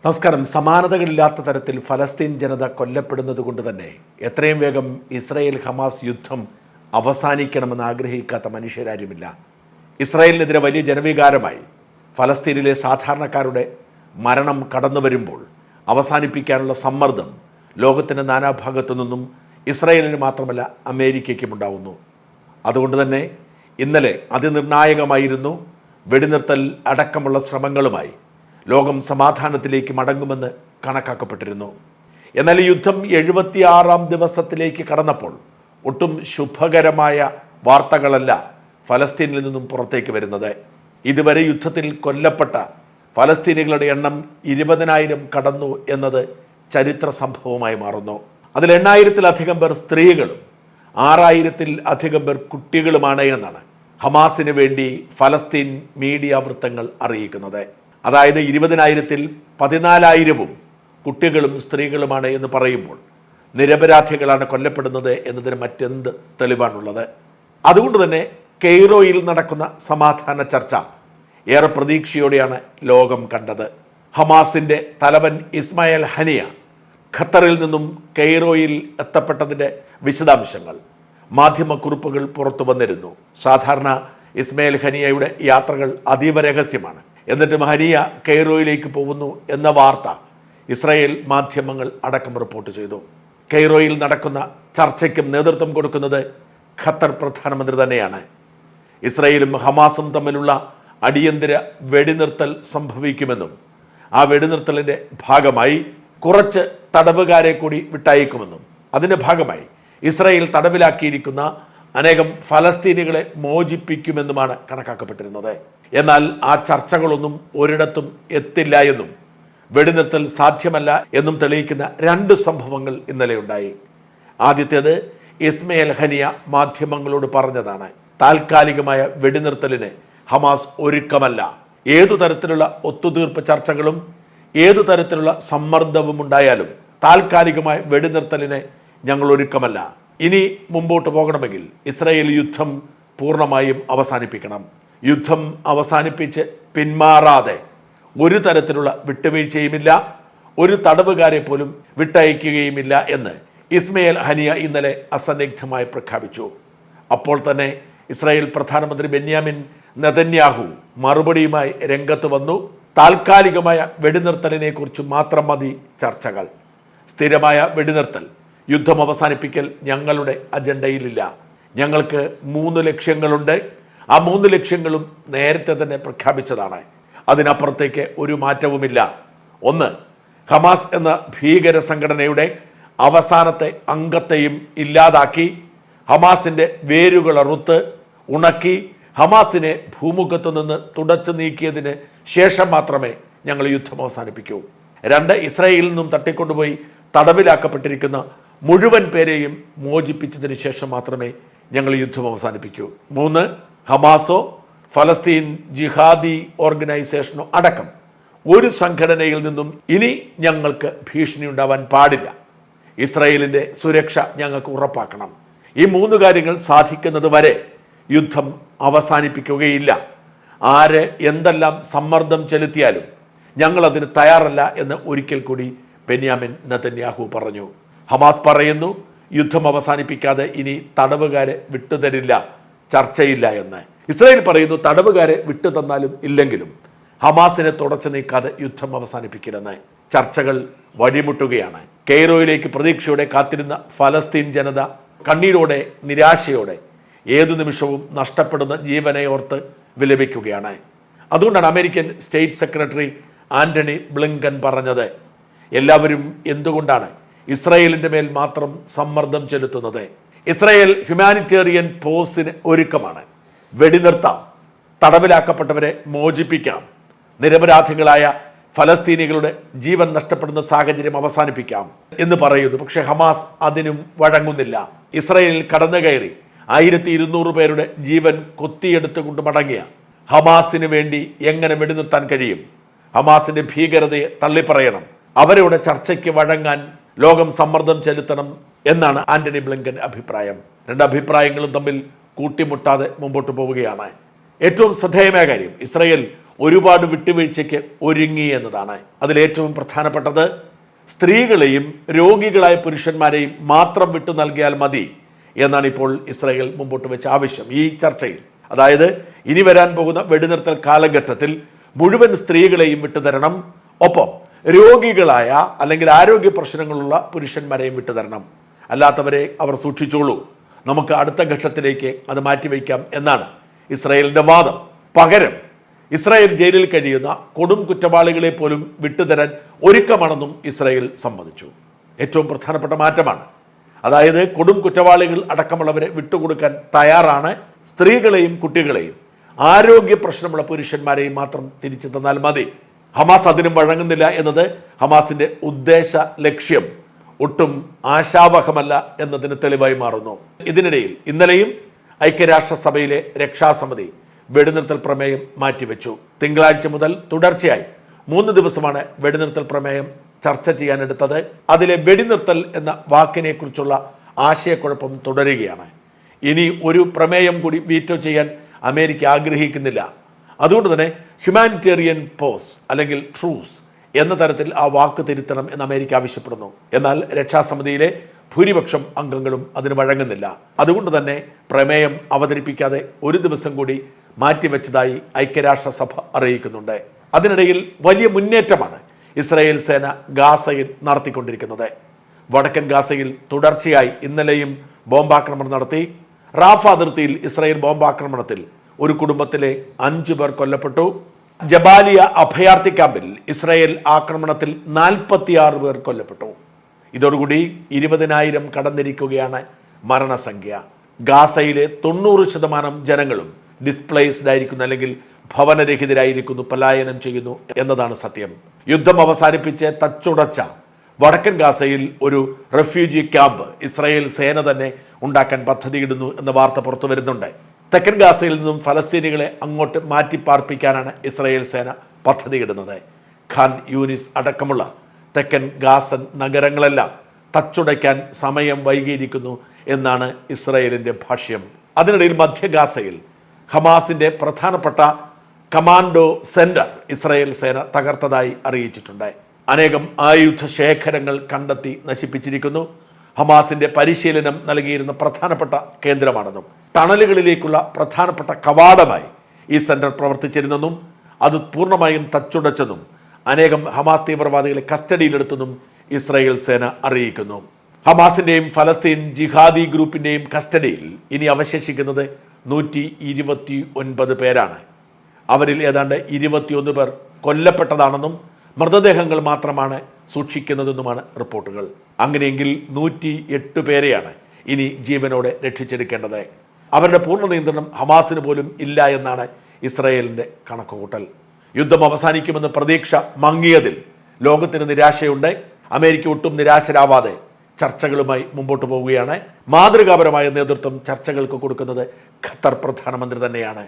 നമസ്കാരം. സമാനതകളില്ലാത്ത തരത്തിൽ ഫലസ്തീൻ ജനത കൊല്ലപ്പെടുന്നത് കൊണ്ട് തന്നെ എത്രയും വേഗം ഇസ്രായേൽ ഹമാസ് യുദ്ധം അവസാനിക്കണമെന്ന് ആഗ്രഹിക്കാത്ത മനുഷ്യരാരുമില്ല. ഇസ്രായേലിനെതിരെ വലിയ ജനവികാരമായി ഫലസ്തീനിലെ സാധാരണക്കാരുടെ മരണം കടന്നു വരുമ്പോൾ അവസാനിപ്പിക്കാനുള്ള സമ്മർദ്ദം ലോകത്തിൻ്റെ നാനാഭാഗത്തു നിന്നും ഇസ്രായേലിന് മാത്രമല്ല അമേരിക്കയ്ക്കും ഉണ്ടാവുന്നു. അതുകൊണ്ട് തന്നെ ഇന്നലെ അതിനിർണായകമായിരുന്നു. വെടിനിർത്തൽ അടക്കമുള്ള ശ്രമങ്ങളുമായി ലോകം സമാധാനത്തിലേക്ക് മടങ്ങുമെന്ന് കണക്കാക്കപ്പെട്ടിരുന്നു. എന്നാൽ ഈ യുദ്ധം 76-ാം ദിവസത്തിലേക്ക് കടന്നപ്പോൾ ഒട്ടും ശുഭകരമായ വാർത്തകളല്ല ഫലസ്തീനിൽ നിന്നും പുറത്തേക്ക് വരുന്നത്. ഇതുവരെ യുദ്ധത്തിൽ കൊല്ലപ്പെട്ട ഫലസ്തീനികളുടെ എണ്ണം 20,000 കടന്നു എന്നത് ചരിത്ര സംഭവമായി മാറുന്നു. അതിൽ 8,000-ലധികം പേർ സ്ത്രീകളും 6,000-ലധികം പേർ കുട്ടികളുമാണ് എന്നാണ് ഹമാസിന് വേണ്ടി ഫലസ്തീൻ മീഡിയ വൃത്തങ്ങൾ അറിയിക്കുന്നത്. അതായത് 20,000-ൽ 14,000-ഉം കുട്ടികളും സ്ത്രീകളുമാണ് എന്ന് പറയുമ്പോൾ നിരപരാധികളാണ് കൊല്ലപ്പെടുന്നത് എന്നതിന് മറ്റെന്ത് തെളിവാണുള്ളത്? അതുകൊണ്ട് തന്നെ കെയ്റോയിൽ നടക്കുന്ന സമാധാന ചർച്ച ഏറെ പ്രതീക്ഷയോടെയാണ് ലോകം കണ്ടത്. ഹമാസിൻ്റെ തലവൻ ഇസ്മായിൽ ഹനിയ ഖത്തറിൽ നിന്നും കെയ്റോയിൽ എത്തപ്പെട്ടതിൻ്റെ വിശദാംശങ്ങൾ മാധ്യമക്കുറിപ്പുകൾ പുറത്തു വന്നിരുന്നു. സാധാരണ ഇസ്മായിൽ ഹനിയയുടെ യാത്രകൾ അതീവ രഹസ്യമാണ്. എന്നിട്ടും ഹനിയ കെയ്റോയിലേക്ക് പോകുന്നു എന്ന വാർത്ത ഇസ്രായേൽ മാധ്യമങ്ങൾ അടക്കം റിപ്പോർട്ട് ചെയ്തു. കെയ്റോയിൽ നടക്കുന്ന ചർച്ചയ്ക്കും നേതൃത്വം കൊടുക്കുന്നത് ഖത്തർ പ്രധാനമന്ത്രി തന്നെയാണ്. ഇസ്രായേലും ഹമാസും തമ്മിലുള്ള അടിയന്തര വെടിനിർത്തൽ സംഭവിക്കുമെന്നും ആ വെടിനിർത്തലിൻ്റെ ഭാഗമായി കുറച്ച് തടവുകാരെ കൂടി വിട്ടയക്കുമെന്നും അതിൻ്റെ ഭാഗമായി ഇസ്രായേൽ തടവിലാക്കിയിരിക്കുന്ന അനേകം ഫലസ്തീനികളെ മോചിപ്പിക്കുമെന്നുമാണ് കണക്കാക്കപ്പെട്ടിരുന്നത്. എന്നാൽ ആ ചർച്ചകളൊന്നും ഒരിടത്തും എത്തില്ല എന്നും വെടിനിർത്തൽ സാധ്യമല്ല എന്നും തെളിയിക്കുന്ന 2 സംഭവങ്ങൾ ഇന്നലെ ഉണ്ടായി. ആദ്യത്തേത് ഇസ്മായിൽ ഹനിയ മാധ്യമങ്ങളോട് പറഞ്ഞതാണ്. താൽക്കാലികമായ വെടിനിർത്തലിന് ഹമാസ് ഒരുക്കമല്ല. ഏതു തരത്തിലുള്ള ഒത്തുതീർപ്പ് ചർച്ചകളും ഏതു തരത്തിലുള്ള സമ്മർദ്ദവും ഉണ്ടായാലും താൽക്കാലികമായ വെടിനിർത്തലിന് ഞങ്ങൾ ഒരുക്കമല്ല. ഇനി മുമ്പോട്ട് പോകണമെങ്കിൽ ഇസ്രായേൽ യുദ്ധം പൂർണ്ണമായും അവസാനിപ്പിക്കണം. യുദ്ധം അവസാനിപ്പിച്ച് പിന്മാറാതെ ഒരു തരത്തിലുള്ള വിട്ടുവീഴ്ചയുമില്ല, ഒരു തടവുകാരെ പോലും വിട്ടയക്കുകയുമില്ല എന്ന് ഇസ്മായിൽ ഹനിയ ഇന്നലെ അസന്നിഗ്ധമായി പ്രഖ്യാപിച്ചു. അപ്പോൾ തന്നെ ഇസ്രായേൽ പ്രധാനമന്ത്രി ബെന്യാമിൻ നെതന്യാഹു മറുപടിയുമായി രംഗത്ത് വന്നു. താൽക്കാലികമായ വെടിനിർത്തലിനെ കുറിച്ച് മാത്രം മതി ചർച്ചകൾ. സ്ഥിരമായ വെടിനിർത്തൽ, യുദ്ധം അവസാനിപ്പിക്കൽ ഞങ്ങളുടെ അജണ്ടയിലില്ല. ഞങ്ങൾക്ക് 3 ലക്ഷ്യങ്ങളുണ്ട്. ആ 3 ലക്ഷ്യങ്ങളും നേരത്തെ തന്നെ പ്രഖ്യാപിച്ചതാണ്. അതിനപ്പുറത്തേക്ക് ഒരു മാറ്റവുമില്ല. 1, ഹമാസ് എന്ന ഭീകര സംഘടനയുടെ അവസാനത്തെ അംഗത്തെയും ഇല്ലാതാക്കി ഹമാസിൻ്റെ വേരുകൾ അറുത്ത് ഉണക്കി ഹമാസിനെ ഭൂമുഖത്തു നിന്ന് തുടച്ചു നീക്കിയതിന് ശേഷം മാത്രമേ ഞങ്ങൾ യുദ്ധം അവസാനിപ്പിക്കൂ. 2, ഇസ്രായേലിൽ നിന്നും തട്ടിക്കൊണ്ടുപോയി തടവിലാക്കപ്പെട്ടിരിക്കുന്ന മുഴുവൻ പേരെയും മോചിപ്പിച്ചതിന് ശേഷം മാത്രമേ ഞങ്ങൾ യുദ്ധം അവസാനിപ്പിക്കൂ. 3, ഹമാസോ ഫലസ്തീൻ ജിഹാദി ഓർഗനൈസേഷനോ അടക്കം ഒരു സംഘടനയിൽ നിന്നും ഇനി ഞങ്ങൾക്ക് ഭീഷണി ഉണ്ടാവാൻ പാടില്ല. ഇസ്രായേലിൻ്റെ സുരക്ഷ ഞങ്ങൾക്ക് ഉറപ്പാക്കണം. ഈ 3 കാര്യങ്ങൾ സാധിക്കുന്നത് വരെ യുദ്ധം അവസാനിപ്പിക്കുകയില്ല. ആര് എന്തെല്ലാം സമ്മർദ്ദം ചെലുത്തിയാലും ഞങ്ങളതിന് തയ്യാറല്ല എന്ന് ഒരിക്കൽ കൂടി ബെന്യാമിൻ നെതന്യാഹു പറഞ്ഞു. ഹമാസ് പറയുന്നു യുദ്ധം അവസാനിപ്പിക്കാതെ ഇനി തടവുകാരെ വിട്ടുതരില്ല, ചർച്ചയില്ല എന്ന്. ഇസ്രായേൽ പറയുന്നു തടവുകാരെ വിട്ടു തന്നാലും ഇല്ലെങ്കിലും ഹമാസിനെ തുടച്ചു നീക്കാതെ യുദ്ധം അവസാനിപ്പിക്കില്ലെന്ന്. ചർച്ചകൾ വഴിമുട്ടുകയാണ്. കെയ്റോയിലേക്ക് പ്രതീക്ഷയോടെ കാത്തിരുന്ന ഫലസ്തീൻ ജനത കണ്ണീരോടെ നിരാശയോടെ ഏതു നിമിഷവും നഷ്ടപ്പെടുന്ന ജീവനെ ഓർത്ത് വിലപിക്കുകയാണ്. അതുകൊണ്ടാണ് American state secretary Antony Blinken പറഞ്ഞത്, എല്ലാവരും എന്തുകൊണ്ടാണ് ഇസ്രായേലിൻ്റെ മേൽ മാത്രം സമ്മർദ്ദം ചെലുത്തുന്നത്? Israel humanitarian പോസിന് ഒരുക്കമാണ്. വെടിനിർത്താം, തടവിലാക്കപ്പെട്ടവരെ മോചിപ്പിക്കാം, നിരപരാധികളായ ഫലസ്തീനികളുടെ ജീവൻ നഷ്ടപ്പെടുന്ന സാഹചര്യം അവസാനിപ്പിക്കാം എന്ന് പറയുന്നു. പക്ഷേ ഹമാസ് അതിനും വഴങ്ങുന്നില്ല. ഇസ്രായേലിൽ കടന്നു കയറി 1200 പേരുടെ ജീവൻ കൊത്തിയെടുത്തുകൊണ്ട് മടങ്ങിയ ഹമാസിന് വേണ്ടി എങ്ങനെ വെടിനിർത്താൻ കഴിയും? ഹമാസിൻ്റെ ഭീകരതയെ തള്ളിപ്പറയണം. അവരുടെ ചർച്ചയ്ക്ക് വഴങ്ങാൻ ലോകം സമ്മർദ്ദം ചെലുത്തണം എന്നാണ് ആന്റണി ബ്ലിങ്കൻ അഭിപ്രായം. 2 അഭിപ്രായങ്ങളും തമ്മിൽ കൂട്ടിമുട്ടാതെ മുമ്പോട്ട് പോവുകയാണ്. ഏറ്റവും ശ്രദ്ധേയമായ കാര്യം, ഇസ്രായേൽ ഒരുപാട് വിട്ടുവീഴ്ചയ്ക്ക് ഒരുങ്ങി എന്നതാണ്. അതിലേറ്റവും പ്രധാനപ്പെട്ടത് സ്ത്രീകളെയും രോഗികളായ പുരുഷന്മാരെയും മാത്രം വിട്ടു നൽകിയാൽ മതി എന്നാണ് ഇപ്പോൾ ഇസ്രായേൽ മുമ്പോട്ട് വെച്ച ആവശ്യം ഈ ചർച്ചയിൽ. അതായത് ഇനി വരാൻ പോകുന്ന വെടിനിർത്തൽ കാലഘട്ടത്തിൽ മുഴുവൻ സ്ത്രീകളെയും വിട്ടുതരണം, ഒപ്പം രോഗികളായ അല്ലെങ്കിൽ ആരോഗ്യ പ്രശ്നങ്ങളുള്ള പുരുഷന്മാരെയും വിട്ടുതരണം, അല്ലാത്തവരെ അവർ സൂക്ഷിച്ചോളൂ, നമുക്ക് അടുത്ത ഘട്ടത്തിലേക്ക് അത് മാറ്റിവെക്കാം എന്നാണ് ഇസ്രായേലിൻ്റെ വാദം. പകരം ഇസ്രായേൽ ജയിലിൽ കഴിയുന്ന കൊടും കുറ്റവാളികളെ പോലും വിട്ടുതരാൻ ഒരുക്കമാണെന്നും ഇസ്രായേൽ സമ്മതിച്ചു. ഏറ്റവും പ്രധാനപ്പെട്ട മാറ്റമാണ്. അതായത് കൊടും കുറ്റവാളികൾ അടക്കമുള്ളവരെ വിട്ടുകൊടുക്കാൻ തയ്യാറാണ്. സ്ത്രീകളെയും കുട്ടികളെയും ആരോഗ്യ പ്രശ്നമുള്ള പുരുഷന്മാരെയും മാത്രം തിരിച്ചു തന്നാൽ മതി. ഹമാസ് അതിനും വഴങ്ങുന്നില്ല എന്നത് ഹമാസിന്റെ ഉദ്ദേശ ലക്ഷ്യം ഒട്ടും ആശാവഹമല്ല എന്നതിന് തെളിവായി മാറുന്നു. ഇതിനിടയിൽ ഇന്നലെയും ഐക്യരാഷ്ട്രസഭയിലെ രക്ഷാസമിതി വെടിനിർത്തൽ പ്രമേയം മാറ്റിവെച്ചു. തിങ്കളാഴ്ച മുതൽ തുടർച്ചയായി 3 ദിവസമാണ് വെടിനിർത്തൽ പ്രമേയം ചർച്ച ചെയ്യാനെടുത്തത്. അതിലെ വെടിനിർത്തൽ എന്ന വാക്കിനെ കുറിച്ചുള്ള ആശയക്കുഴപ്പം തുടരുകയാണ്. ഇനി ഒരു പ്രമേയം കൂടി വീറ്റോ ചെയ്യാൻ അമേരിക്ക ആഗ്രഹിക്കുന്നില്ല. അതുകൊണ്ട് തന്നെ ഹ്യൂമാനിറ്റേറിയൻ പോസ് അല്ലെങ്കിൽ ട്രൂസ് എന്ന തരത്തിൽ ആ വാക്ക് തിരുത്തണം എന്ന് അമേരിക്ക ആവശ്യപ്പെടുന്നു. എന്നാൽ രക്ഷാസമിതിയിലെ ഭൂരിപക്ഷം അംഗങ്ങളും അതിന് വഴങ്ങുന്നില്ല. അതുകൊണ്ട് തന്നെ പ്രമേയം അവതരിപ്പിക്കാതെ ഒരു ദിവസം കൂടി മാറ്റിവെച്ചതായി ഐക്യരാഷ്ട്രസഭ അറിയിക്കുന്നുണ്ട്. അതിനിടയിൽ വലിയ മുന്നേറ്റമാണ് ഇസ്രായേൽ സേന ഗാസയിൽ നടത്തിക്കൊണ്ടിരിക്കുന്നത്. വടക്കൻ ഗാസയിൽ തുടർച്ചയായി ഇന്നലെയും ബോംബാക്രമണം നടത്തി. റാഫ അതിർത്തിയിൽ ഇസ്രായേൽ ബോംബാക്രമണത്തിൽ ഒരു കുടുംബത്തിലെ 5 പേർ കൊല്ലപ്പെട്ടു. ജബാലിയ അഭയാർത്ഥി ക്യാമ്പിൽ ഇസ്രായേൽ ആക്രമണത്തിൽ 46 പേർ കൊല്ലപ്പെട്ടു. ഇതോടുകൂടി 20,000 കടന്നിരിക്കുകയാണ് മരണസംഖ്യ. ഗാസയിലെ 90% ജനങ്ങളും ഡിസ്പ്ലേസ്ഡ് ആയിരിക്കുന്നു, അല്ലെങ്കിൽ ഭവനരഹിതരായിരിക്കുന്നു, പലായനം ചെയ്യുന്നു എന്നതാണ് സത്യം. യുദ്ധം അവസാനിപ്പിച്ച് തച്ചുടച്ച വടക്കൻ ഗാസയിൽ ഒരു റെഫ്യൂജി ക്യാമ്പ് ഇസ്രായേൽ സേന തന്നെ ഉണ്ടാക്കാൻ പദ്ധതിയിടുന്നു എന്ന വാർത്ത പുറത്തു വരുന്നുണ്ട്. തെക്കൻ ഗാസയിൽ നിന്നും ഫലസ്തീനികളെ അങ്ങോട്ട് മാറ്റിപ്പാർപ്പിക്കാനാണ് ഇസ്രായേൽ സേന പദ്ധതിയിടുന്നത്. ഖാൻ യൂനിസ് അടക്കമുള്ള തെക്കൻ ഗാസൻ നഗരങ്ങളെല്ലാം തച്ചുടയ്ക്കാൻ സമയം വൈകിയിരിക്കുന്നു എന്നാണ് ഇസ്രായേലിൻ്റെ ഭാഷ്യം. അതിനിടയിൽ മധ്യ ഗാസയിൽ ഹമാസിൻ്റെ പ്രധാനപ്പെട്ട കമാൻഡോ സെന്റർ ഇസ്രായേൽ സേന തകർത്തതായി അറിയിച്ചിട്ടുണ്ട്. അനേകം ആയുധ ശേഖരങ്ങൾ കണ്ടെത്തി നശിപ്പിച്ചിരിക്കുന്നു. ഹമാസിന്റെ പരിശീലനം നൽകിയിരുന്ന പ്രധാനപ്പെട്ട കേന്ദ്രമാണെന്നും ടണലുകളിലേക്കുള്ള പ്രധാനപ്പെട്ട കവാടമായി ഈ സെന്റർ പ്രവർത്തിച്ചിരുന്നെന്നും അത് പൂർണ്ണമായും തച്ചുടച്ചെന്നും അനേകം ഹമാസ് തീവ്രവാദികളെ കസ്റ്റഡിയിലെടുത്തെന്നും ഇസ്രായേൽ സേന അറിയിക്കുന്നു. ഹമാസിന്റെയും ഫലസ്തീൻ ജിഹാദി ഗ്രൂപ്പിന്റെയും കസ്റ്റഡിയിൽ ഇനി അവശേഷിക്കുന്നത് 129 പേരാണ്. അവരിൽ ഏതാണ്ട് 21 പേർ കൊല്ലപ്പെട്ടതാണെന്നും മൃതദേഹങ്ങൾ മാത്രമാണ് സൂക്ഷിക്കുന്നതെന്നുമാണ് റിപ്പോർട്ടുകൾ. അങ്ങനെയെങ്കിൽ 108 പേരെയാണ് ഇനി ജീവനോടെ രക്ഷിച്ചെടുക്കേണ്ടത്. അവരുടെ പൂർണ്ണ നിയന്ത്രണം ഹമാസിന് പോലും ഇല്ല എന്നാണ് ഇസ്രായേലിൻ്റെ കണക്കുകൂട്ടൽ. യുദ്ധം അവസാനിക്കുമെന്ന് പ്രതീക്ഷ മങ്ങിയതിൽ ലോകത്തിന് നിരാശയുണ്ട്. അമേരിക്ക ഒട്ടും നിരാശരാവാതെ ചർച്ചകളുമായി മുമ്പോട്ട് പോവുകയാണ്. മാതൃകാപരമായ നേതൃത്വം ചർച്ചകൾക്ക് കൊടുക്കുന്നത് ഖത്തർ പ്രധാനമന്ത്രി തന്നെയാണ്.